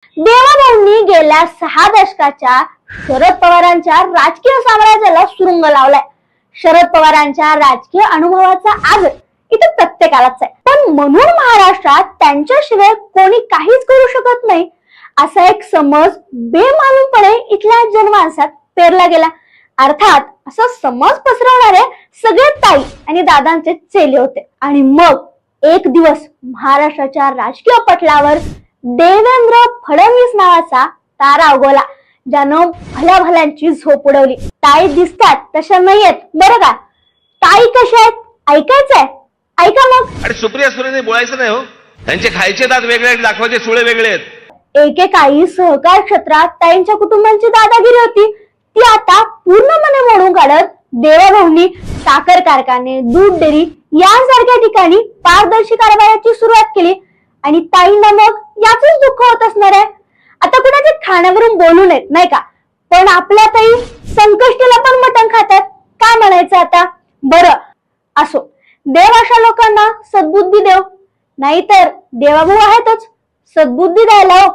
देवाभाऊंनी गेल्या 6 दशकाच्या शरद पवारांच्या राजकीय साम्राज्याला सुरुंग लावलाय. शरद पवारांच्या राजकीय अनुभवाचा आज इथे प्रत्येकालाच आहे, पण म्हणून महाराष्ट्रात त्यांच्याशिवाय कोणी काहीच करू शकत नाही असा एक समज बेमालूमपणे इथल्या जनमानसात पेरला गेला. अर्थात असा समज पसरवणारे सगळे ताई आणि दादांचे चेले होते. आणि मग एक दिवस महाराष्ट्राच्या राजकीय पटलावर देवेंद्र फडणवीस नावाचा तारा उगवला, ज्यानं भल्या भल्यांची झोप उडवली. ताई दिसतात तशा नाहीयेत बरं का. ताई कशा आहेत ऐकायचंय? ऐका मग. आणि सुप्रिया सुळेने बोलायचं नाही हो, त्यांचे खायचे दात वेगळे आहेत, दाखवायचे सुळे वेगळे आहेत. एकेकाळी सहकार क्षेत्रात ताईंच्या कुटुंबांची दादागिरी होती, ती आता पूर्णपणे मोडून काढत देवाभाऊंनी साखर कारखाने, दूध डेअरी यांसारख्या ठिकाणी पारदर्शी कारभाराची सुरुवात केली. आणि ताईंना मग याचंच दुःख होत असणार आहे. आता कुणाच्या खाण्यावरून बोलू नयेत नाही का, पण आपल्या ताई संकष्टीला पण मटण खातात, काय म्हणायचं आता. बरं असो, देव अशा लोकांना सद्बुद्धी देव, नाहीतर देवाभाऊ आहेतच सद्बुद्धी द्यायला.